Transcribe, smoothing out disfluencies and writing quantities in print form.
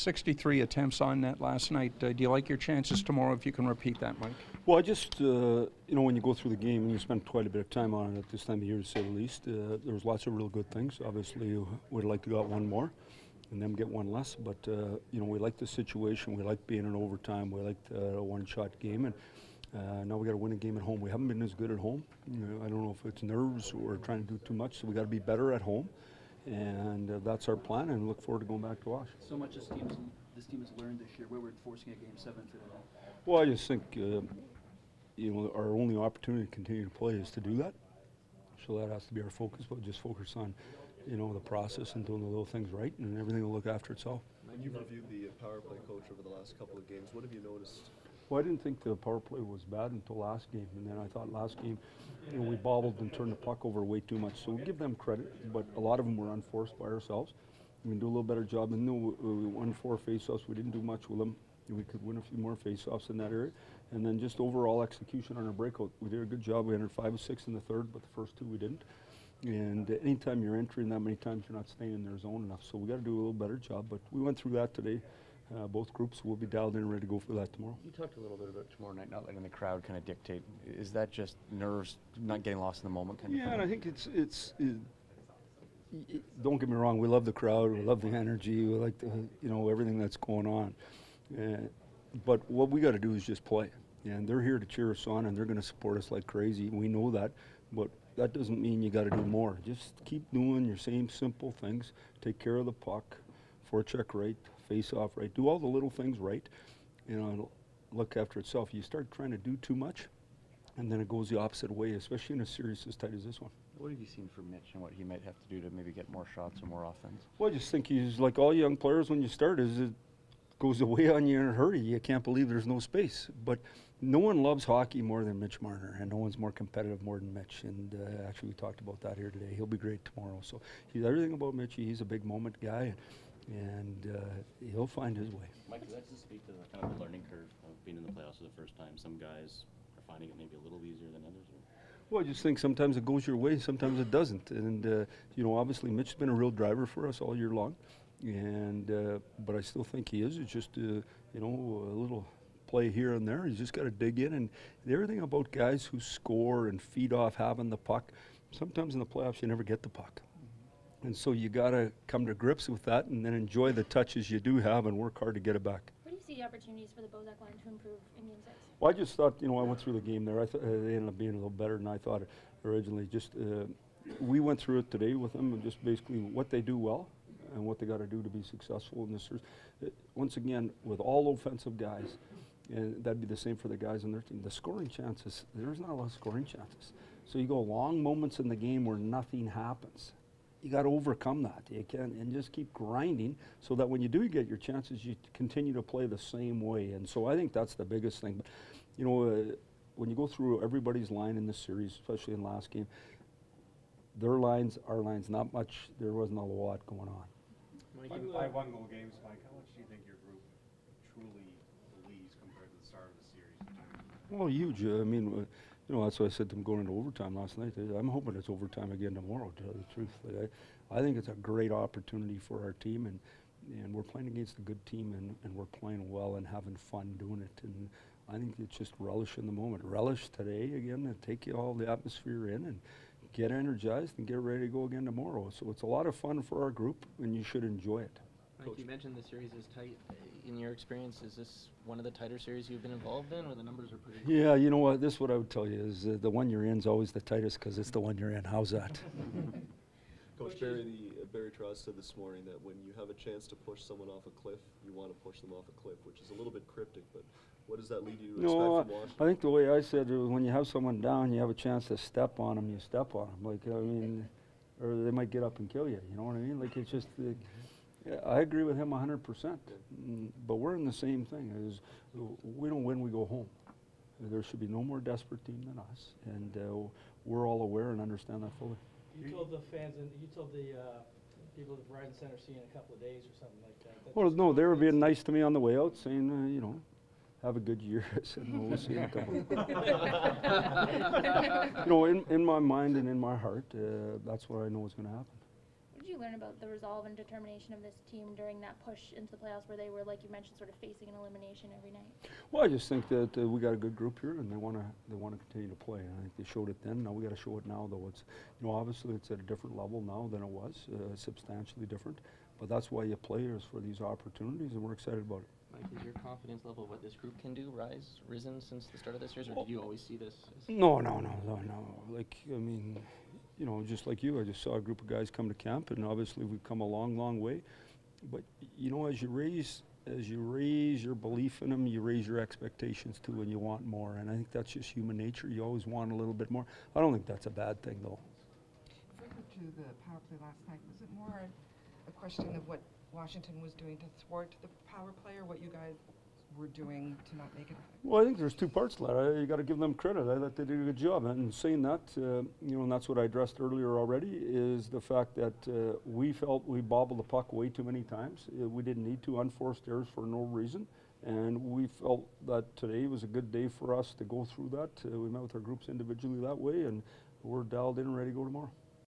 63 attempts on net last night. Do you like your chances tomorrow if you can repeat that, Mike? Well, I just, when you go through the game and you spend quite a bit of time on it at this time of year, to say the least, there was lots of real good things. Obviously, we'd like to got one more and them get one less, but, we like the situation. We like being in overtime. We like the one-shot game, and now we got to win a game at home. We haven't been as good at home. I don't know if it's nerves or trying to do too much, so we got to be better at home. And that's our plan, and look forward to going back to Wash. So much this team has learned this year. Where we're forcing a Game 7 today. Well, I just think our only opportunity to continue to play is to do that. So that has to be our focus. But just focus on the process and doing the little things right, and everything will look after itself. And you've reviewed the power play coach over the last couple of games. What have you noticed? Well, I didn't think the power play was bad until last game, and then I thought last game, we bobbled and turned the puck over way too much. So we give them credit, but a lot of them were unforced by ourselves. We can do a little better job. And we won 4 faceoffs. We didn't do much with them. We could win a few more faceoffs in that area. And then just overall execution on our breakout. We did a good job. We entered 5 of 6 in the third, but the first 2 we didn't. And anytime you're entering that many times, you're not staying in their zone enough. So we got to do a little better job. But we went through that today. Both groups will be dialed in and ready to go for that tomorrow. You talked a little bit about tomorrow night, not letting the crowd kind of dictate. Is that just nerves, not getting lost in the moment kind of thing? Yeah, and I think it's don't get me wrong, we love the crowd, we love the energy, we like everything that's going on. But what we got to do is just play. And they're here to cheer us on, and they're going to support us like crazy. We know that, but that doesn't mean you got to do more. Just keep doing your same simple things. Take care of the puck, forecheck right, face off right. Do all the little things right. It'll look after itself. You start trying to do too much, and then it goes the opposite way, especially in a series as tight as this one. What have you seen from Mitch and what he might have to do to maybe get more shots or more offense? Well, I just think he's like all young players when you start, is it goes away on you in a hurry. You can't believe there's no space. But no one loves hockey more than Mitch Marner, and no one's more competitive more than Mitch. And actually, we talked about that here today. He'll be great tomorrow. So he's everything about Mitchie. He's a big moment guy, and he'll find his way. Mike, does that just speak to the kind of the learning curve of being in the playoffs for the first time? Some guys are finding it maybe a little easier than others? Or? Well, I just think sometimes it goes your way, sometimes it doesn't. And, obviously Mitch's been a real driver for us all year long. And but I still think he is. It's just, a little play here and there. He's just got to dig in. And everything about guys who score and feed off having the puck, sometimes in the playoffs you never get the puck. And so you got to come to grips with that and then enjoy the touches you do have and work hard to get it back. Where do you see the opportunities for the Bozak line to improve in Game 6? Well, I just thought, I went through the game there. I thought they ended up being a little better than I thought originally. Just we went through it today with them and just basically what they do well and what they got to do to be successful in this series. Once again, with all offensive guys, and that'd be the same for the guys on their team. The scoring chances, there's not a lot of scoring chances. So you go long moments in the game where nothing happens. You got to overcome that. You can and just keep grinding so that when you do get your chances, you continue to play the same way. And so I think that's the biggest thing. But when you go through everybody's line in this series, especially in last game, their lines, our lines, not much. There wasn't a lot going on. Mike, in 5 1-goal games, Mike, how much do you think your group truly believes compared to the start of the series? Well, huge. I mean, that's why I said to them going into overtime last night. I'm hoping it's overtime again tomorrow, to tell you the truth. Like, I think it's a great opportunity for our team, and we're playing against a good team, and we're playing well and having fun doing it. And I think it's just relish in the moment. Relish today again and take all the atmosphere in and get energized and get ready to go again tomorrow. So it's a lot of fun for our group, and you should enjoy it. Mike, you mentioned the series is tight. In your experience, is this one of the tighter series you've been involved in, or the numbers are pretty good? Yeah, you know what? This is what I would tell you is the one you're in is always the tightest because it's the one you're in. How's that? Coach Barry Trotz said this morning that when you have a chance to push someone off a cliff, you want to push them off a cliff, which is a little bit cryptic, but what does that lead you to expect from Washington? I think the way I said it was when you have someone down, you have a chance to step on them, you step on them. Or they might get up and kill you, you know what I mean? Like, it's just, I agree with him 100%, but we're in the same thing. Is we don't win, we go home. There should be no more desperate team than us, and we're all aware and understand that fully. You told the fans, and you told the people at the Verizon Center see you in a couple of days or something like that. Well, no, they were being nice to me on the way out, saying, have a good year. I said, no, we'll see in a couple of in my mind and in my heart, that's what I know is going to happen. What did you learn about the resolve and determination of this team during that push into the playoffs where they were, like you mentioned, sort of facing an elimination every night? Well, I just think that we got a good group here, and they want to continue to play. And I think they showed it then. Now we got to show it now, though. It's, you know, obviously it's at a different level now than it was, substantially different. But that's why you play, is for these opportunities, and we're excited about it. Mike, is your confidence level of what this group can do risen since the start of this series, or did you always see this as No. Like, I mean, you know, just like you, I just saw a group of guys come to camp, and obviously we've come a long, long way. But you know, as you raise your belief in them, you raise your expectations too, and you want more. And I think that's just human nature. You always want a little bit more. I don't think that's a bad thing, though. If we go to the power play last night, was it more a question of what Washington was doing to thwart the power play, or what you guys were doing to not make it? Well, I think there's two parts to that. You got to give them credit. I thought they did a good job. And saying that, you know, and that's what I addressed earlier already, is the fact that we felt we bobbled the puck way too many times. We didn't need to, unforced errors for no reason. And we felt that today was a good day for us to go through that. We met with our groups individually that way, and we're dialed in and ready to go tomorrow.